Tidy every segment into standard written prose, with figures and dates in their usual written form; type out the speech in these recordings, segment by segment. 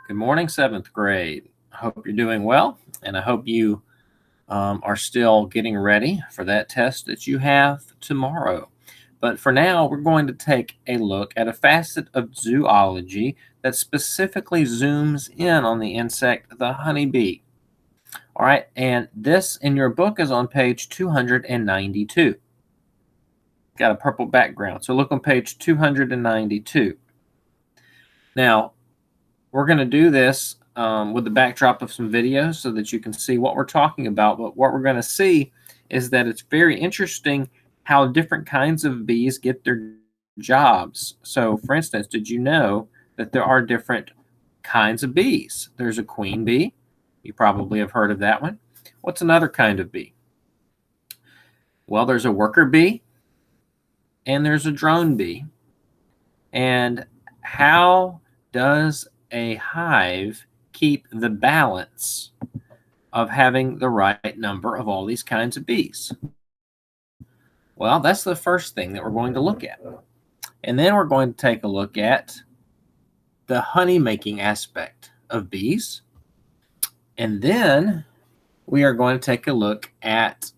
Good morning, seventh grade. I hope you're doing well, and I hope you are still getting ready for that test that you have tomorrow. But for now, we're going to take a look at a facet of zoology that specifically zooms in on the insect, the honeybee. All right, and this in your book is on page 292. Got a purple background, so look on page 292. Now, we're going to do this with the backdrop of some videos so that you can see what we're talking about. But what we're going to see is that it's very interesting how different kinds of bees get their jobs. So, for instance, did you know that there are different kinds of bees? There's a queen bee. You probably have heard of that one. What's another kind of bee? Well, there's a worker bee and there's a drone bee. And how does a hive keep the balance of having the right number of all these kinds of bees? Well, that's the first thing that we're going to look at. And then we're going to take a look at the honey making aspect of bees. And then we are going to take a look at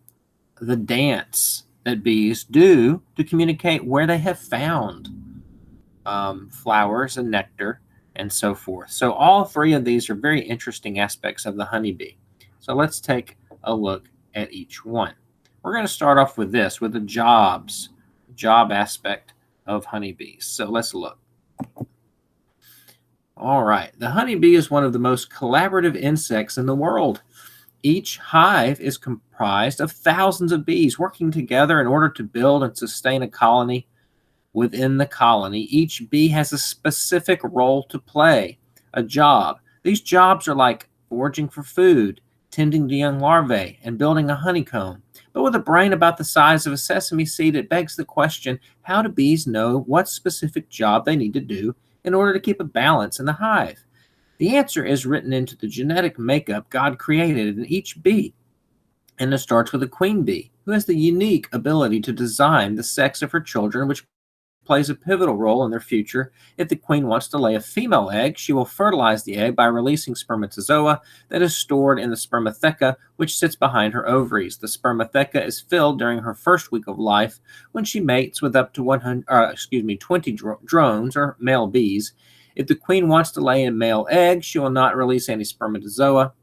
the dance that bees do to communicate where they have found flowers and nectar and so forth. So all three of these are very interesting aspects of the honeybee. So let's take a look at each one. We're going to start off with this, with the job aspect of honeybees. So let's look. All right, the honeybee is one of the most collaborative insects in the world. Each hive is comprised of thousands of bees working together in order to build and sustain a colony. Within the colony, each bee has a specific role to play, a job. These jobs are like foraging for food, tending to young larvae, and building a honeycomb. But with a brain about the size of a sesame seed, it begs the question, how do bees know what specific job they need to do in order to keep a balance in the hive? The answer is written into the genetic makeup God created in each bee. And it starts with a queen bee, who has the unique ability to design the sex of her children, which plays a pivotal role in their future. If the queen wants to lay a female egg, she will fertilize the egg by releasing spermatozoa that is stored in the spermatheca, which sits behind her ovaries. The spermatheca is filled during her first week of life when she mates with up to 20 drones or male bees. If the queen wants to lay a male egg, she will not release any spermatozoa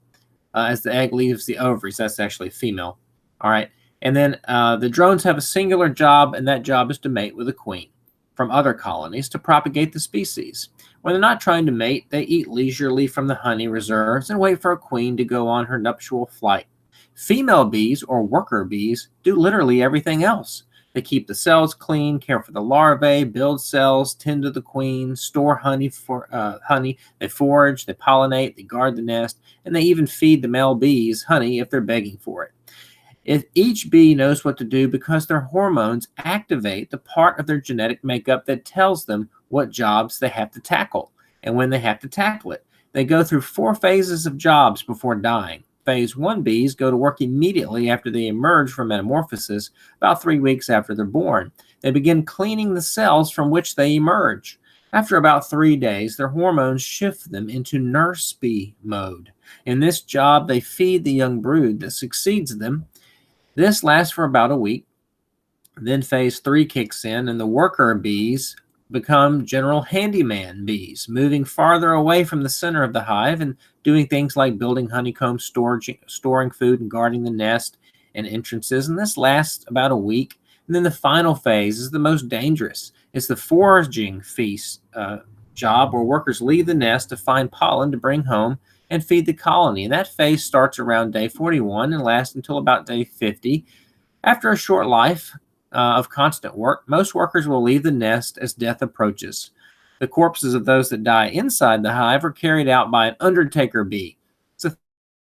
as the egg leaves the ovaries. That's actually female. All right. And then the drones have a singular job, and that job is to mate with a queen from other colonies to propagate the species. When they're not trying to mate, they eat leisurely from the honey reserves and wait for a queen to go on her nuptial flight. Female bees, or worker bees, do literally everything else. They keep the cells clean, care for the larvae, build cells, tend to the queen, store honey for honey. They forage, they pollinate, they guard the nest, and they even feed the male bees honey if they're begging for it. If each bee knows what to do because their hormones activate the part of their genetic makeup that tells them what jobs they have to tackle and when they have to tackle it. They go through 4 phases of jobs before dying. Phase 1 bees go to work immediately after they emerge from metamorphosis, about 3 weeks after they're born. They begin cleaning the cells from which they emerge. After about 3 days, their hormones shift them into nurse bee mode. In this job, they feed the young brood that succeeds them. This lasts for about a week. Then phase 3 kicks in, and the worker bees become general handyman bees, moving farther away from the center of the hive and doing things like building honeycombs, storing food, and guarding the nest and entrances. And this lasts about a week. And then the final phase is the most dangerous. It's the foraging feast job, where workers leave the nest to find pollen to bring home and feed the colony. And that phase starts around day 41 and lasts until about day 50. After a short life of constant work, most workers will leave the nest as death approaches. The corpses of those that die inside the hive are carried out by an undertaker bee. It's a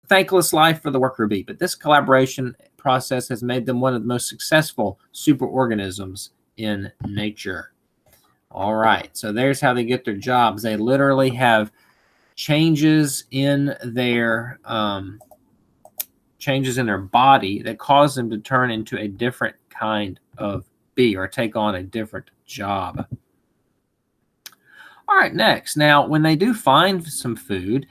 thankless life for the worker bee, but this collaboration process has made them one of the most successful superorganisms in nature. All right, so there's how they get their jobs. They literally have changes in their body that cause them to turn into a different kind of bee or take on a different job. All right, next. Now, when they do find some food,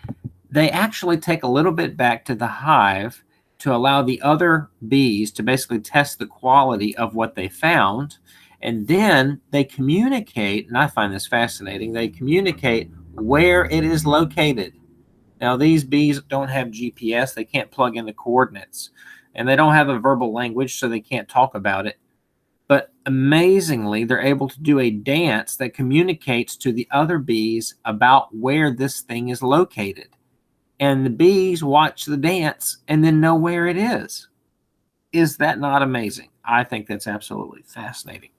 they actually take a little bit back to the hive to allow the other bees to basically test the quality of what they found. And then they communicate, and I find this fascinating, they communicate where it is located. Now, these bees don't have GPS, they can't plug in the coordinates, and they don't have a verbal language, so they can't talk about it. But amazingly, they're able to do a dance that communicates to the other bees about where this thing is located. And the bees watch the dance and then know where it is. Is that not amazing? I think that's absolutely fascinating.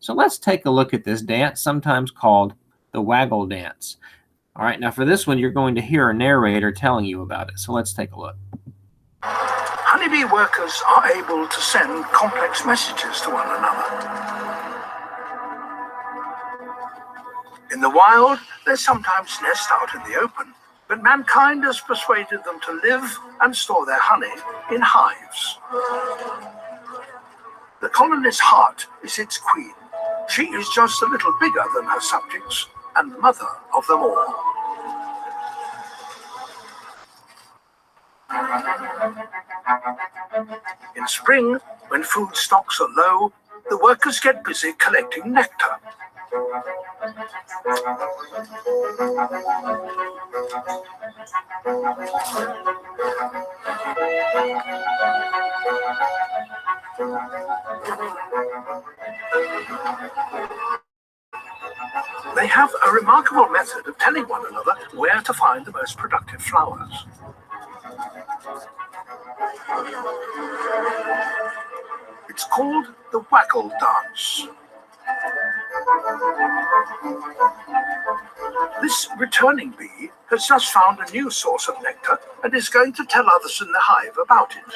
So let's take a look at this dance, sometimes called the waggle dance. All right, now for this one, you're going to hear a narrator telling you about it. So let's take a look. Honeybee workers are able to send complex messages to one another. In the wild, they sometimes nest out in the open, but mankind has persuaded them to live and store their honey in hives. The colony's heart is its queen. She is just a little bigger than her subjects and mother of them all. In spring, when food stocks are low, the workers get busy collecting nectar. They have a remarkable method of telling one another where to find the most productive flowers. It's called the waggle dance. This returning bee has just found a new source of nectar and is going to tell others in the hive about it.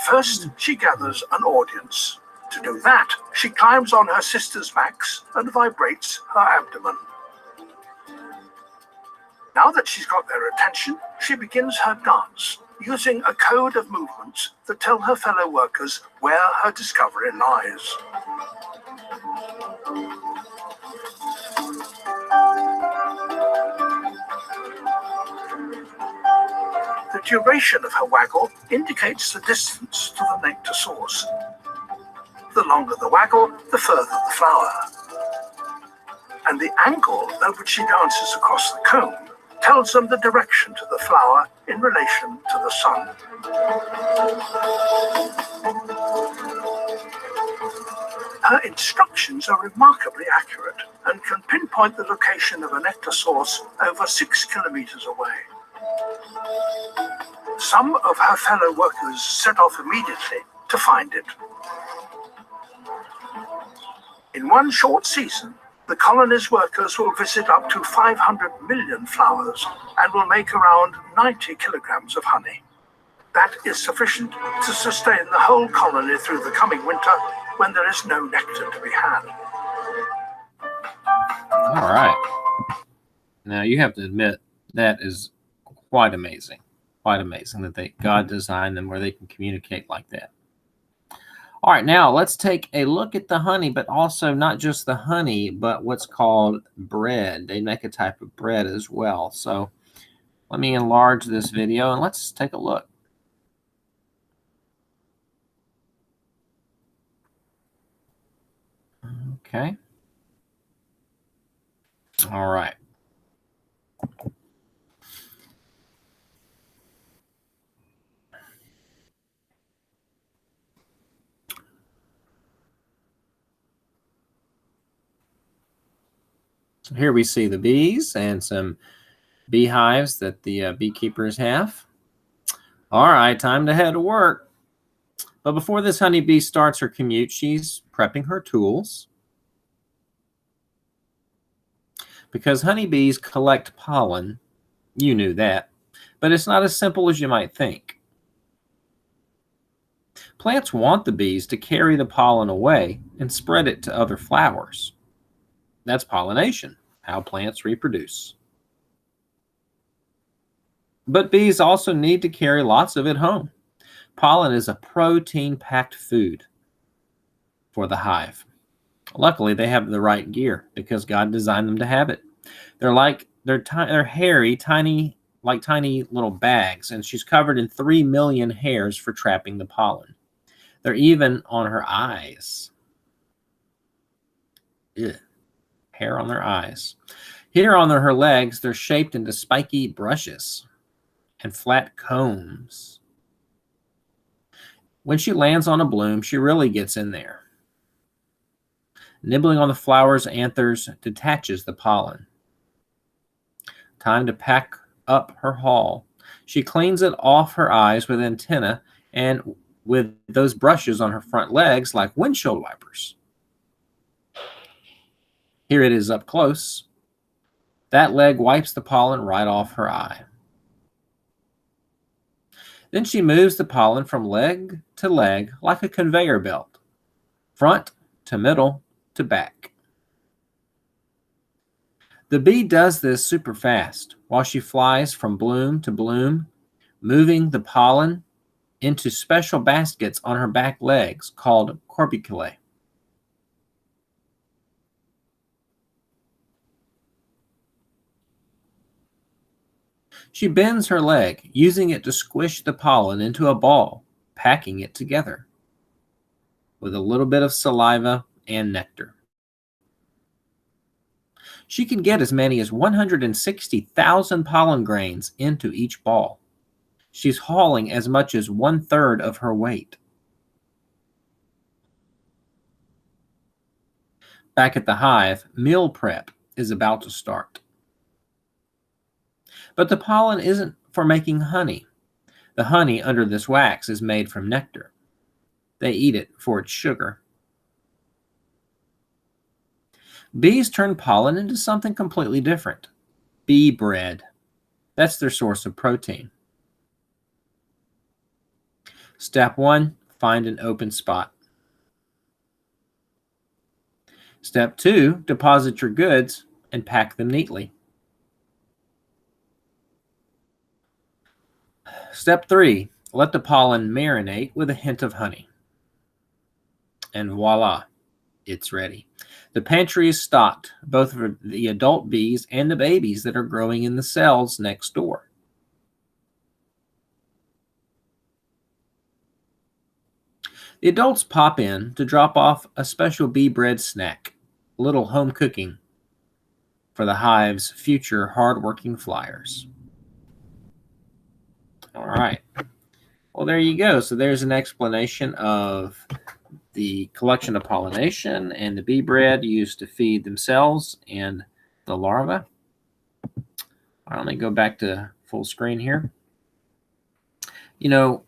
First, she gathers an audience. To do that, she climbs on her sisters' backs and vibrates her abdomen. Now that she's got their attention, she begins her dance, using a code of movements that tell her fellow workers where her discovery lies. The duration of her waggle indicates the distance to the nectar source. The longer the waggle, the further the flower. And the angle at which she dances across the comb tells them the direction to the flower in relation to the sun. Her instructions are remarkably accurate and can pinpoint the location of a nectar source over 6 kilometers away. Some of her fellow workers set off immediately to find it. In one short season, the colony's workers will visit up to 500 million flowers and will make around 90 kilograms of honey. That is sufficient to sustain the whole colony through the coming winter when there is no nectar to be had. All right. Now you have to admit that is quite amazing. Quite amazing that God designed them where they can communicate like that. All right, now let's take a look at the honey, but also not just the honey, but what's called bread. They make a type of bread as well. So let me enlarge this video and let's take a look. Okay. All right. So here we see the bees and some beehives that the beekeepers have. All right, time to head to work. But before this honeybee starts her commute, she's prepping her tools. Because honeybees collect pollen, you knew that, but it's not as simple as you might think. Plants want the bees to carry the pollen away and spread it to other flowers. That's pollination, how plants reproduce. But bees also need to carry lots of it home. Pollen is a protein-packed food for the hive. Luckily, they have the right gear because God designed them to have it. They're hairy, tiny, like tiny little bags, and she's covered in 3 million hairs for trapping the pollen. They're even on her eyes. Ugh. Hair on their eyes. Here on her legs, they're shaped into spiky brushes and flat combs. When she lands on a bloom, she really gets in there. Nibbling on the flower's anthers detaches the pollen. Time to pack up her haul. She cleans it off her eyes with antennae and with those brushes on her front legs like windshield wipers. Here it is up close. That leg wipes the pollen right off her eye. Then she moves the pollen from leg to leg like a conveyor belt, front to middle to back. The bee does this super fast while she flies from bloom to bloom, moving the pollen into special baskets on her back legs called corbiculae. She bends her leg, using it to squish the pollen into a ball, packing it together with a little bit of saliva and nectar. She can get as many as 160,000 pollen grains into each ball. She's hauling as much as 1/3 of her weight. Back at the hive, meal prep is about to start. But the pollen isn't for making honey. The honey under this wax is made from nectar. They eat it for its sugar. Bees turn pollen into something completely different. Bee bread. That's their source of protein. Step 1, find an open spot. Step 2, deposit your goods and pack them neatly. Step 3, let the pollen marinate with a hint of honey. And voila, it's ready. The pantry is stocked, both for the adult bees and the babies that are growing in the cells next door. The adults pop in to drop off a special bee bread snack, a little home cooking for the hive's future hardworking flyers. All right. Well, there you go. So there's an explanation of the collection of pollination and the bee bread used to feed themselves and the larvae. All right, let me go back to full screen here. You know,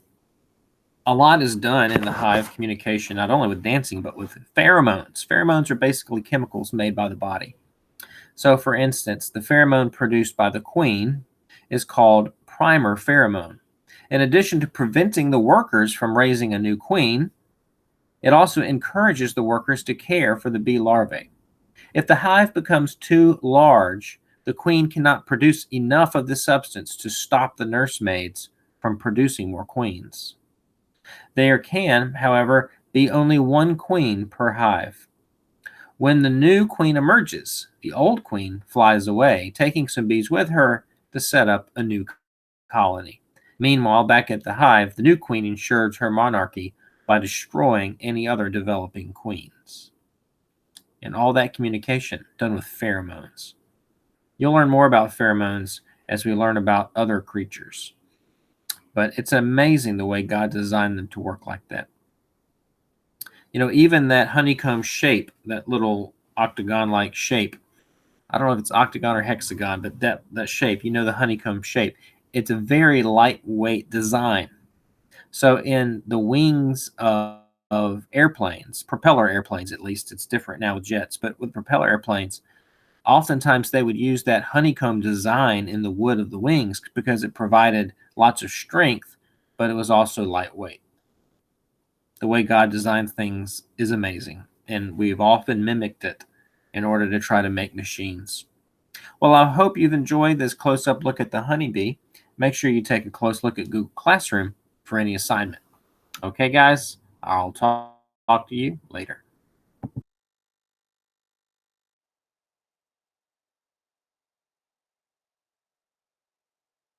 a lot is done in the hive communication, not only with dancing, but with pheromones. Pheromones are basically chemicals made by the body. So, for instance, the pheromone produced by the queen is called primer pheromone. In addition to preventing the workers from raising a new queen, it also encourages the workers to care for the bee larvae. If the hive becomes too large, the queen cannot produce enough of this substance to stop the nursemaids from producing more queens. There can, however, be only one queen per hive. When the new queen emerges, the old queen flies away, taking some bees with her to set up a new colony. Meanwhile, back at the hive, the new queen ensures her monarchy by destroying any other developing queens. And all that communication done with pheromones. You'll learn more about pheromones as we learn about other creatures. But it's amazing the way God designed them to work like that. You know, even that honeycomb shape, that little octagon-like shape, I don't know if it's octagon or hexagon, but that shape, you know, the honeycomb shape, it's a very lightweight design. So in the wings of airplanes, propeller airplanes at least, it's different now with jets, but with propeller airplanes, oftentimes they would use that honeycomb design in the wood of the wings because it provided lots of strength, but it was also lightweight. The way God designed things is amazing, and we've often mimicked it in order to try to make machines. Well, I hope you've enjoyed this close-up look at the honeybee. Make sure you take a close look at Google Classroom for any assignment. Okay, guys, I'll talk to you later.